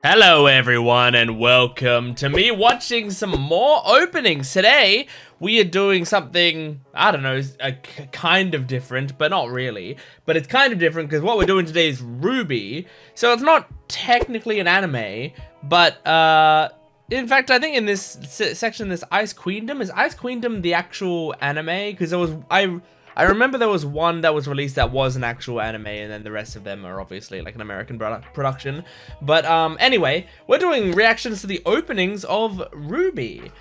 Hello everyone and welcome to me watching some more openings. Today we are doing something, I don't know, kind of different, but not really. But it's kind of different because what we're doing today is RWBY. So it's not technically an anime, but in fact I think in this section this Ice Queendom, is Ice Queendom the actual anime? Because there was, I remember there was one that was released that was an actual anime, and then the rest of them are obviously like an American production. But anyway, we're doing reactions to the openings of RWBY.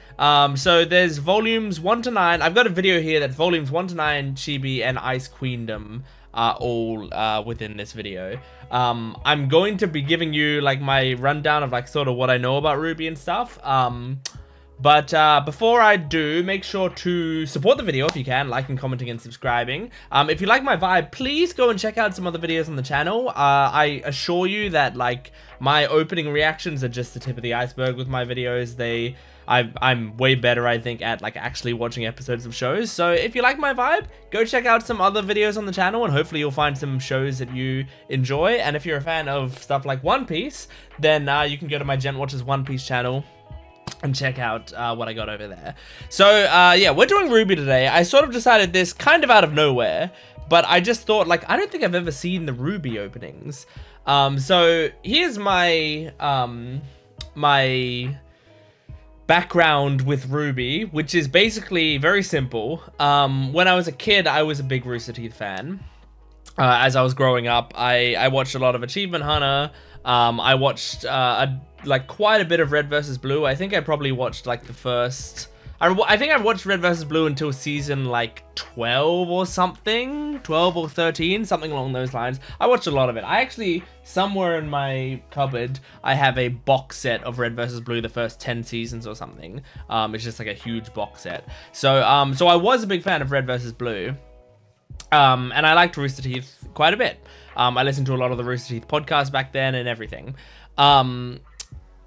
So there's volumes 1 to 9. I've got a video here that volumes 1 to 9, Chibi and Ice Queendom are all within this video. I'm going to be giving you like my rundown of like sort of what I know about RWBY and stuff. But before I do, make sure to support the video if you can, liking, commenting, and subscribing. If you like my vibe, please go and check out some other videos on the channel. I assure you that like my opening reactions are just the tip of the iceberg with my videos. I'm way better, I think, at like actually watching episodes of shows. So if you like my vibe, go check out some other videos on the channel, and hopefully you'll find some shows that you enjoy. And if you're a fan of stuff like One Piece, then you can go to my Jent Watches One Piece channel and check out what I got over there. So yeah, we're doing RWBY today. I sort of decided this kind of out of nowhere, but I just thought like I don't think I've ever seen the RWBY openings. So here's my my background with RWBY, which is basically very simple. When I was a kid, I was a big Roosterteeth fan. As I was growing up, I watched a lot of Achievement Hunter. I watched like quite a bit of Red vs. Blue. I think I probably watched like the first... I think I watched Red vs. Blue until season like 12 or something. 12 or 13, something along those lines. I watched a lot of it. I actually, somewhere in my cupboard, I have a box set of Red vs. Blue, the first 10 seasons or something. It's just like a huge box set. So, so I was a big fan of Red vs. Blue. And I liked Roosterteeth quite a bit. I listened to a lot of the Roosterteeth podcasts back then and everything.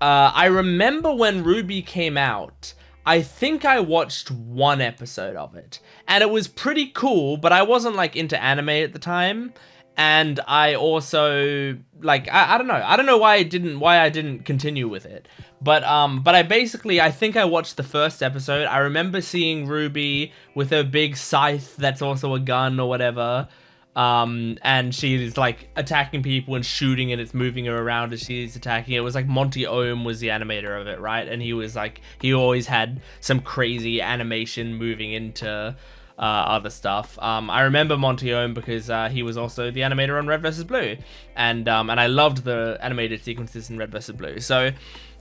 I remember when RWBY came out, I think I watched one episode of it. And it was pretty cool, but I wasn't like into anime at the time. And I also like I don't know. I don't know why I didn't continue with it. But I think I watched the first episode. I remember seeing RWBY with a big scythe that's also a gun or whatever. And she's like attacking people and shooting, and it's moving her around as she's attacking. It was like Monty Ohm was the animator of it, right? And he was like, he always had some crazy animation moving into other stuff. I remember Monty Ohm because he was also the animator on Red vs. Blue, and I loved the animated sequences in Red vs. Blue. So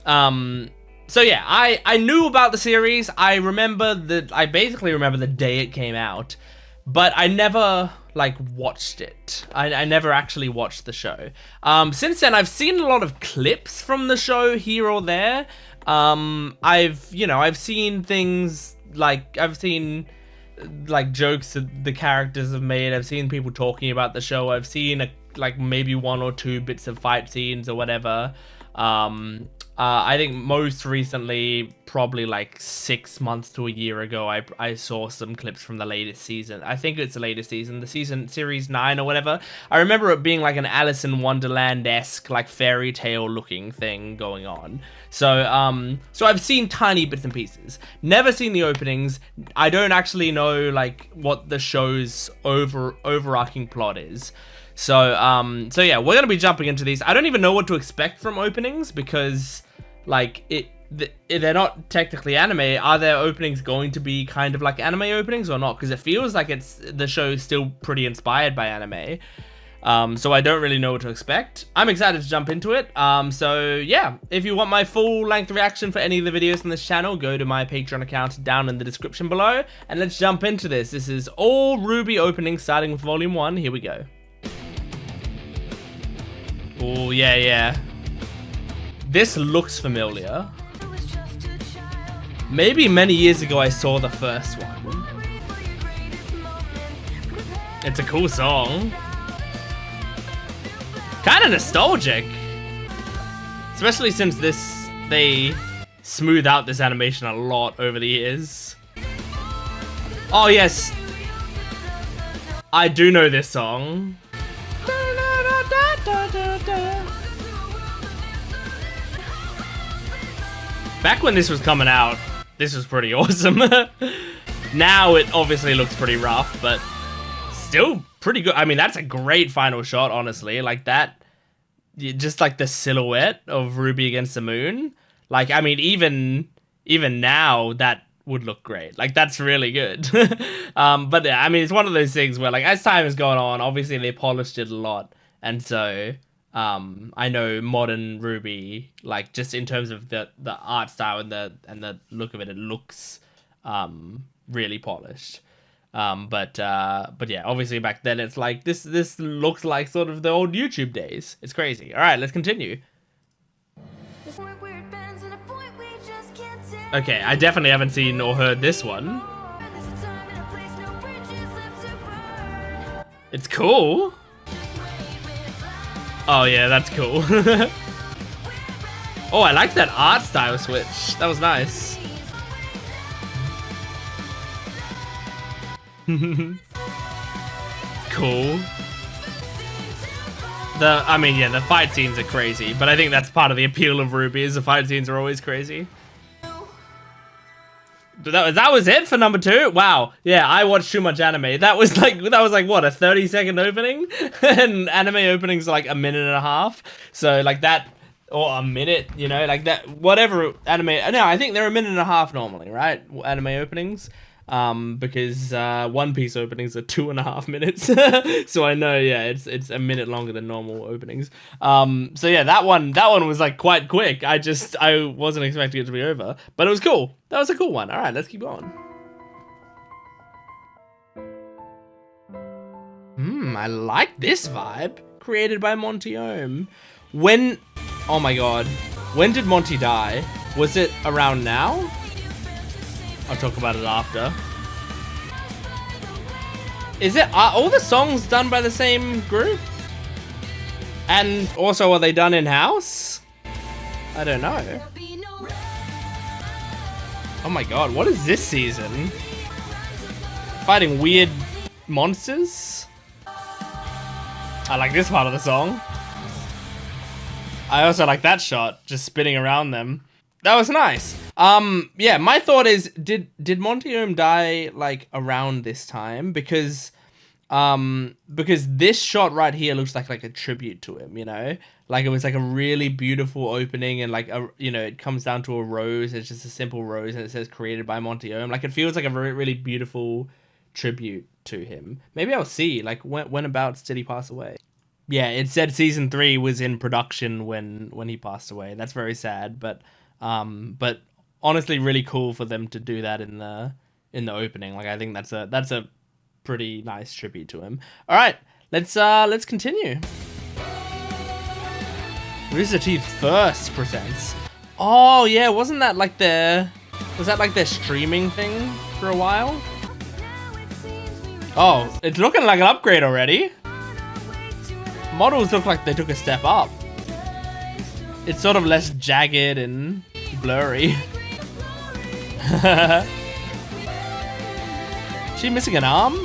yeah, I knew about the series. I basically remember the day it came out, but I never like watched it. I never actually watched the show. Since then, I've seen a lot of clips from the show here or there. I've seen things like, I've seen like jokes that the characters have made. I've seen people talking about the show. I've seen like maybe 1 or 2 bits of fight scenes or whatever. I think most recently, probably like 6 months to a year ago, I saw some clips from the latest season. I think it's the latest season, the series 9 or whatever. I remember it being like an Alice in Wonderland-esque, like fairy tale looking thing going on. So, so I've seen tiny bits and pieces. Never seen the openings. I don't actually know like what the show's overarching plot is. So, so yeah, we're gonna be jumping into these. I don't even know what to expect from openings because, like, they're not technically anime. Are their openings going to be kind of like anime openings or not? Because it feels like the show's still pretty inspired by anime. So I don't really know what to expect. I'm excited to jump into it. So yeah, if you want my full-length reaction for any of the videos on this channel, go to my Patreon account down in the description below, and let's jump into this. This is all RWBY openings, starting with Volume 1. Here we go. Oh, yeah. This looks familiar. Maybe many years ago I saw the first one. It's a cool song. Kind of nostalgic. Especially since they smooth out this animation a lot over the years. Oh, yes. I do know this song. Back when this was coming out, this was pretty awesome. Now it obviously looks pretty rough, but still pretty good. I mean, that's a great final shot, honestly. Like that, just like the silhouette of Ruby against the moon. Like, I mean, even now that would look great. Like, that's really good. But yeah, I mean, it's one of those things where, like, as time has gone on, obviously they polished it a lot, and so I know modern Ruby, like, just in terms of the art style and the look of it, it looks really polished. But yeah, obviously back then it's like this looks like sort of the old YouTube days. It's crazy. All right, let's continue. Okay, I definitely haven't seen or heard this one. It's cool. Oh yeah, that's cool. Oh, I like that art style switch. That was nice. Cool. I mean, yeah, the fight scenes are crazy, but I think that's part of the appeal of RWBY, is the fight scenes are always crazy. That was it for number 2? Wow. Yeah, I watched too much anime. That was like what, a 30-second opening? And anime openings are like a minute and a half. So like that, or a minute, you know, like that, whatever anime. No, I think they're a minute and a half normally, right? Anime openings. Because One Piece openings are 2.5 minutes. So I know, yeah, it's a minute longer than normal openings. So yeah, that one was like quite quick. I wasn't expecting it to be over, but it was cool. That was a cool one. All right, let's keep going. I like this vibe. Created by Monty Ohm. Oh my god, when did Monty die? Was it around now? I'll talk about it after. Are all the songs done by the same group? And also, are they done in-house? I don't know. Oh my god, what is this season? Fighting weird monsters? I like this part of the song. I also like that shot, just spinning around them. That was nice. Yeah, my thought is, did Monty Ohm die like around this time? Because this shot right here looks like a tribute to him, you know? Like it was like a really beautiful opening, and like it comes down to a rose. It's just a simple rose, and it says created by Monty Ohm. Like it feels like a very, really beautiful tribute to him. Maybe I'll see, like whenabouts did he pass away? Yeah, it said season 3 was in production when he passed away. That's very sad, but honestly really cool for them to do that in the opening. Like I think that's a pretty nice tribute to him. All right, let's continue. Roosterteeth first presents. Oh yeah, wasn't that like their streaming thing for a while? Oh, it's looking like an upgrade already. Models look like they took a step up. It's sort of less jagged and blurry. She missing an arm?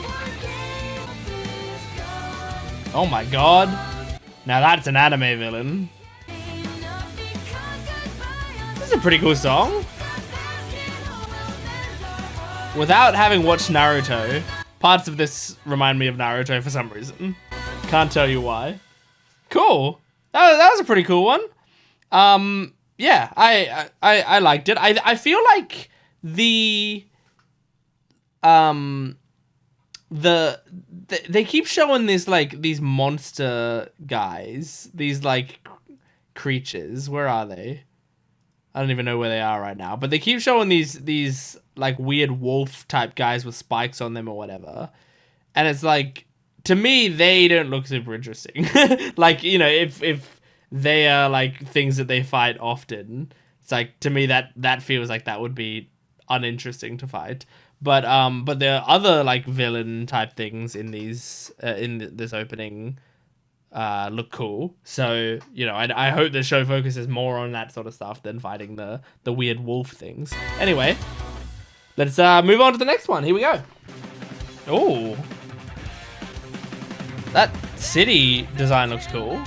Oh my god. Now that's an anime villain. This is a pretty cool song. Without having watched Naruto, parts of this remind me of Naruto for some reason. Can't tell you why. Cool. That was a pretty cool one. Yeah, I liked it. I feel like they keep showing this like these monster guys, these like creatures. Where are they? I don't even know where they are right now. But they keep showing these like weird wolf type guys with spikes on them or whatever. And it's like, to me, they don't look super interesting. Like, you know, if they are like things that they fight often, it's like, to me that feels like that would be uninteresting to fight. But there are other like villain type things in these this opening look cool. So, you know, I hope the show focuses more on that sort of stuff than fighting the weird wolf things. Anyway, let's move on to the next one. Here we go. Oh, that city design looks cool.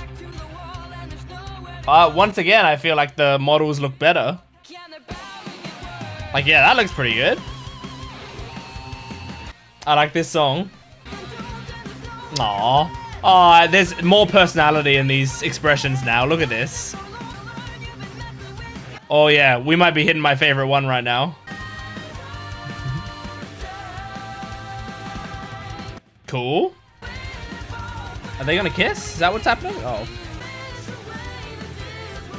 Once again, I feel like the models look better. Like, yeah, that looks pretty good. I like this song. Aww. Oh, there's more personality in these expressions now. Look at this. Oh yeah, we might be hitting my favorite one right now. Cool. Are they gonna kiss? Is that what's happening? Oh.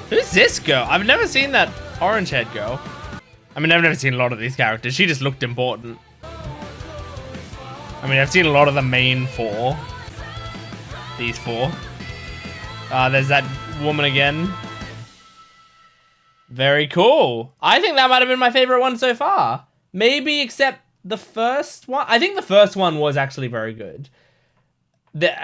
Who's this girl? I've never seen that orange head girl. I mean, I've never seen a lot of these characters. She just looked important. I mean, I've seen a lot of the main four. These four. There's that woman again. Very cool. I think that might have been my favorite one so far. Maybe except the first one. I think the first one was actually very good. But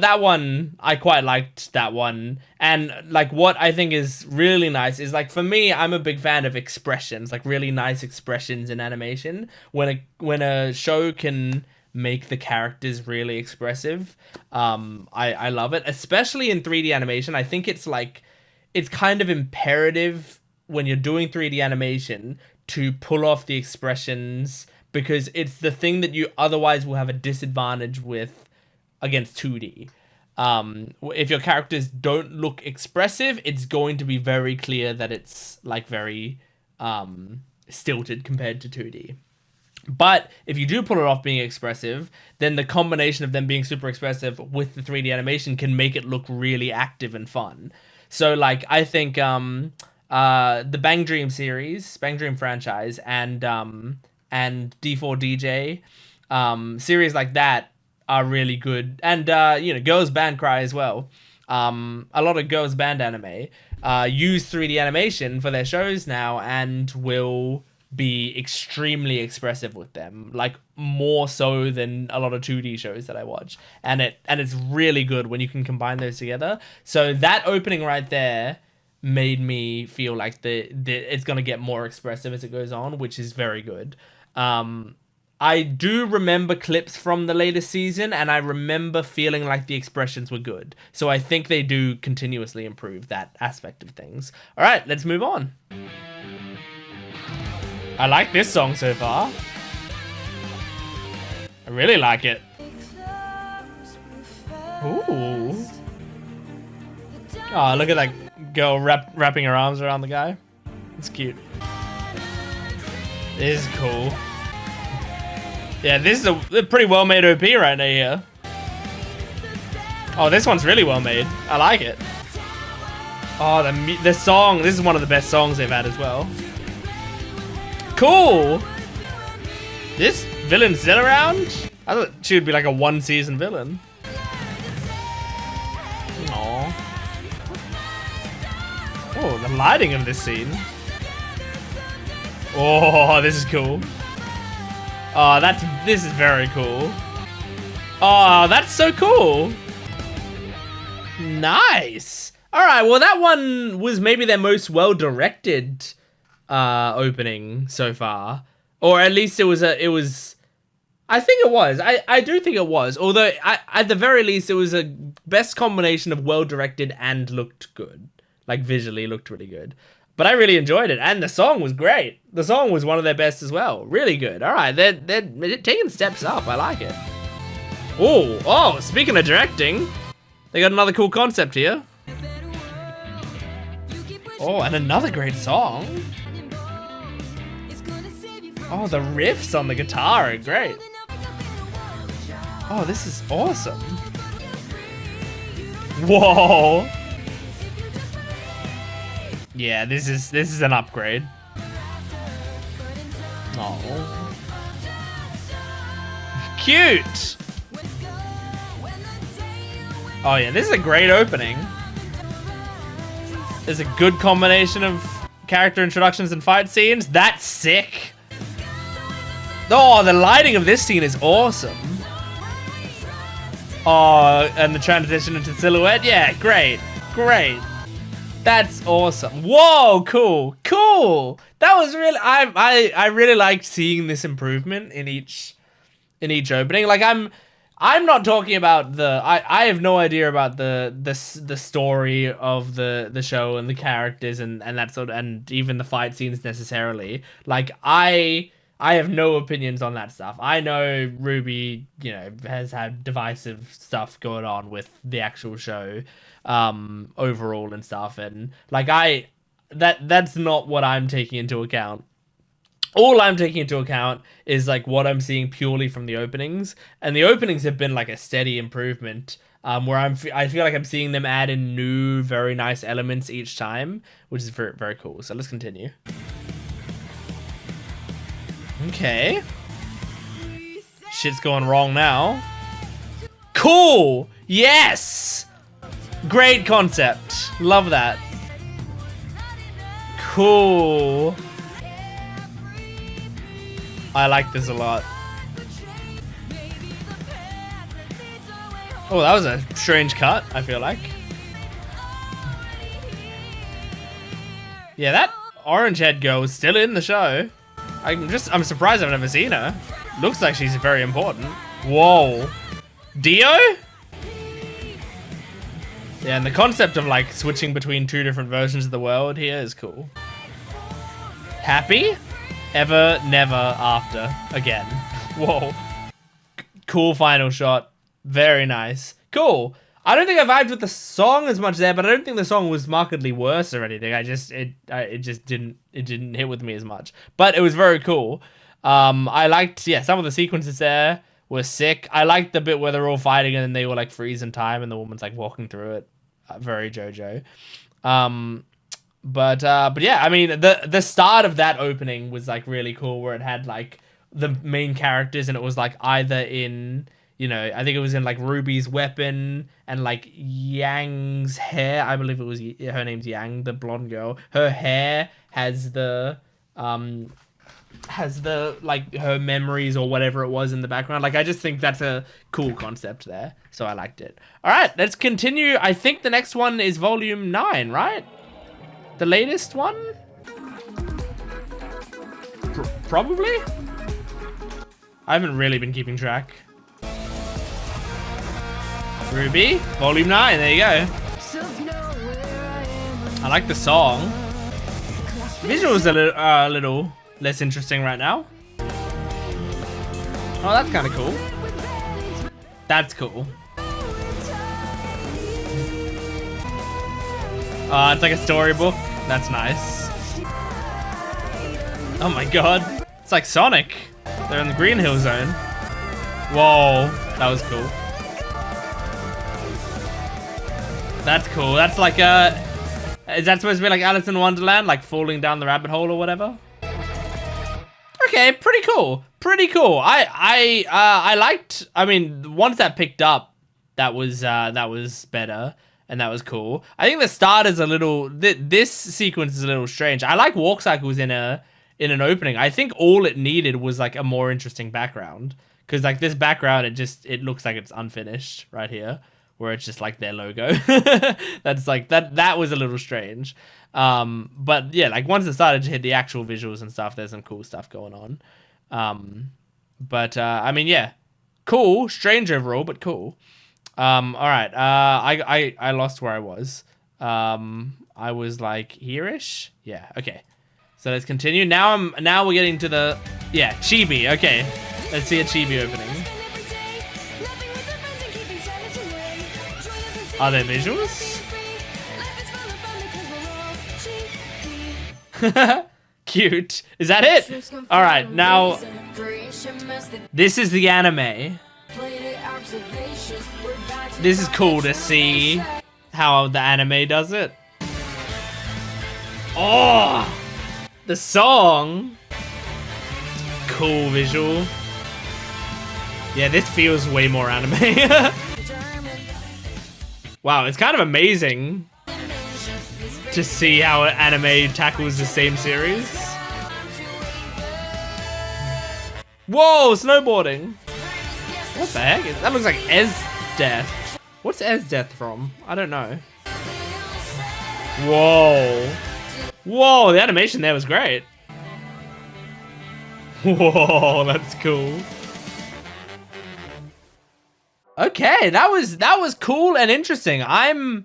that one, I quite liked that one. And like what I think is really nice is like, for me, I'm a big fan of expressions, like really nice expressions in animation. When a show can make the characters really expressive, I love it, especially in 3D animation. I think it's like, it's kind of imperative when you're doing 3D animation to pull off the expressions, because it's the thing that you otherwise will have a disadvantage with against 2D. If your characters don't look expressive, it's going to be very clear that it's like very stilted compared to 2D. But if you do pull it off being expressive, then the combination of them being super expressive with the 3D animation can make it look really active and fun. So like, I think the Bang Dream series, Bang Dream franchise, and D4DJ series like that are really good. And you know, Girls Band Cry as well. A lot of girls band anime use 3D animation for their shows now, and will be extremely expressive with them, like more so than a lot of 2D shows that I watch. And it's really good when you can combine those together. So that opening right there made me feel like it's gonna get more expressive as it goes on, which is very good. I do remember clips from the latest season, and I remember feeling like the expressions were good. So I think they do continuously improve that aspect of things. All right, let's move on. I like this song so far. I really like it. Ooh. Oh, look at that girl wrapping her arms around the guy. It's cute. This is cool. Yeah, this is a pretty well-made OP right now here. Oh, this one's really well-made. I like it. Oh, the song. This is one of the best songs they've had as well. Cool. This villain's still around? I thought she would be like a one-season villain. Aww. Oh, the lighting of this scene. Oh, this is cool. Oh, this is very cool. Oh, that's so cool. Nice. All right, well, that one was maybe their most well-directed opening so far, or at least I think it was. I do think it was, although at the very least it was a best combination of well directed and looked good, like visually looked really good. But I really enjoyed it, and the song was great. The song was one of their best as well. Really good. All right, they're taking steps up. I like it. Oh, speaking of directing, they got another cool concept here. Oh, and another great song. Oh, the riffs on the guitar are great. Oh, this is awesome. Whoa. Yeah, this is an upgrade. Oh. Cute. Oh yeah, this is a great opening. There's a good combination of character introductions and fight scenes. That's sick. Oh, the lighting of this scene is awesome. Oh, and the transition into silhouette. Yeah, great. Great. That's awesome. Whoa, cool. Cool. That was really, I really liked seeing this improvement in each opening. Like I'm not talking about I have no idea about the story of the show and the characters and that sort of, and even the fight scenes necessarily. Like I have no opinions on that stuff. I know RWBY, you know, has had divisive stuff going on with the actual show, overall and stuff, and like that's not what I'm taking into account. All I'm taking into account is like what I'm seeing purely from the openings, and the openings have been like a steady improvement. Where I feel like I'm seeing them add in new, very nice elements each time, which is very, very cool. So let's continue. Okay. Shit's going wrong now. Cool! Yes! Great concept. Love that. Cool. I like this a lot. Oh, that was a strange cut, I feel like. Yeah, that orange head girl is still in the show. I'm surprised I've never seen her. Looks like she's very important. Whoa. Dio? Yeah, and the concept of like switching between two different versions of the world here is cool. Happy? Ever, never, after. Again. Whoa. Cool final shot. Very nice. Cool. I don't think I vibed with the song as much there, but I don't think the song was markedly worse or anything. It just didn't hit with me as much. But it was very cool. I liked, yeah, some of the sequences there were sick. I liked the bit where they're all fighting and then they all like freeze in time and the woman's like walking through it. Very JoJo. But yeah, I mean, the start of that opening was like really cool, where it had like the main characters and it was like either in, you know, I think it was in like RWBY's weapon and like Yang's hair. I believe it was, her name's Yang, the blonde girl. Her hair has the like her memories or whatever it was in the background. Like I just think that's a cool concept there, so I liked it. All right, let's continue. I think the next one is volume 9, right? The latest one? Probably? I haven't really been keeping track. RWBY, volume 9, there you go. I like the song. Visuals are a little less interesting right now. Oh, that's kind of cool. That's cool. It's like a storybook. That's nice. Oh my god. It's like Sonic. They're in the Green Hill Zone. Whoa. That was cool. That's cool. That's like a... Is that supposed to be like Alice in Wonderland? Like falling down the rabbit hole or whatever? Okay, pretty cool. Pretty cool. I liked... I mean, once that picked up, that was better. And that was cool. I think the start is a little... This sequence is a little strange. I like walk cycles in an opening. I think all it needed was like a more interesting background. Because like this background, it looks like it's unfinished right here. Where it's just like their logo. That's like... That was a little strange. But yeah, like once it started to hit the actual visuals and stuff, there's some cool stuff going on. I mean, yeah. Cool. Strange overall, but cool. All right. I lost where I was. I was like here-ish. Yeah. Okay. So let's continue. Now we're getting to the, yeah, Chibi. Okay. Let's see a Chibi opening. Are there visuals? Cute. Is that it? All right. Now, this is the anime. This is cool to see how the anime does it. Oh, the song. Cool visual. Yeah, this feels way more anime. Wow, it's kind of amazing to see how anime tackles the same series. Whoa, snowboarding. What the heck? That looks like Death. What's Death from? I don't know. Whoa. Whoa, the animation there was great. Whoa, that's cool. Okay, that was cool and interesting. I'm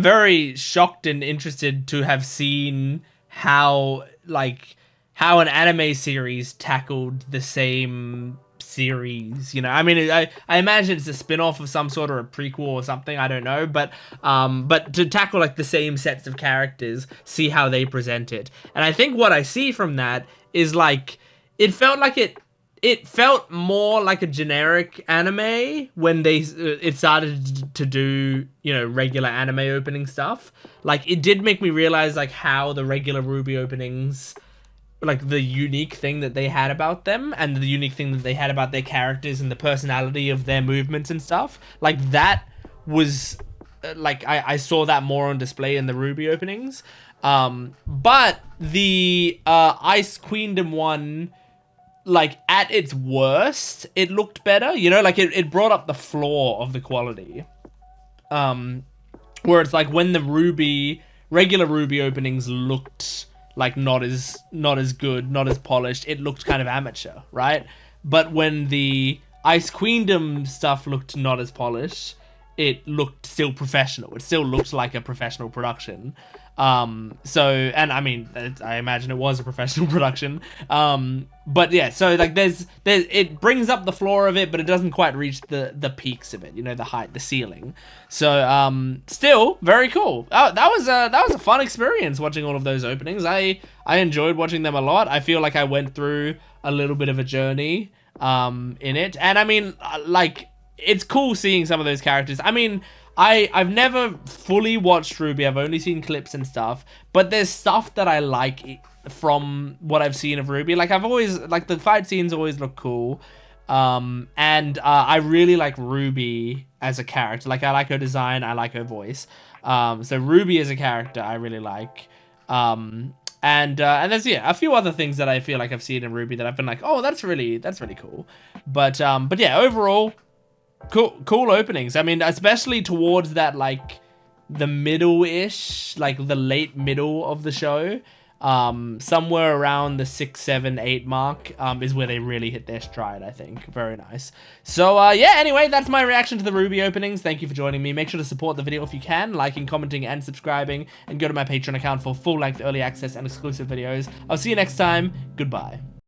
very shocked and interested to have seen how how an anime series tackled the same series. You know, I mean, I imagine it's a spin-off of some sort or a prequel or something. I don't know, but to tackle like the same sets of characters, see how they present it, and I think what I see from that is like it felt more like a generic anime when it started to do, you know, regular anime opening stuff. Like, it did make me realize, like, how the regular RWBY openings, like, the unique thing that they had about them and the unique thing that they had about their characters and the personality of their movements and stuff. Like, that was, like, I saw that more on display in the RWBY openings. But the Ice Queendom one, like, at its worst, it looked better. You know, like, it brought up the floor of the quality. Where it's like when the regular RWBY openings looked like not as good, not as polished, it looked kind of amateur, right? But when the Ice Queendom stuff looked not as polished, it looked still professional. It still looked like a professional production. So, and I mean, I imagine it was a professional production. But yeah, so like it brings up the floor of it, but it doesn't quite reach the peaks of it, you know, the height, the ceiling. So, still very cool. That was a fun experience watching all of those openings. I enjoyed watching them a lot. I feel like I went through a little bit of a journey, in it. And I mean, like, it's cool seeing some of those characters. I mean, I've never fully watched RWBY. I've only seen clips and stuff, but there's stuff that I like from what I've seen of RWBY. Like, I've always, like, the fight scenes always look cool. And I really like RWBY as a character. Like, I like her design, I like her voice. So RWBY as a character, I really like. And there's, yeah, a few other things that I feel like I've seen in RWBY that I've been like, oh, that's really cool. But yeah, overall, cool openings. I mean, especially towards that, like, the middle-ish, like the late middle of the show, somewhere around the 6, 7, 8 mark, is where they really hit their stride, I think. Very nice. So, yeah, anyway, that's my reaction to the RWBY openings. Thank you for joining me. Make sure to support the video if you can, liking, commenting, and subscribing, and go to my Patreon account for full-length early access and exclusive videos. I'll see you next time. Goodbye.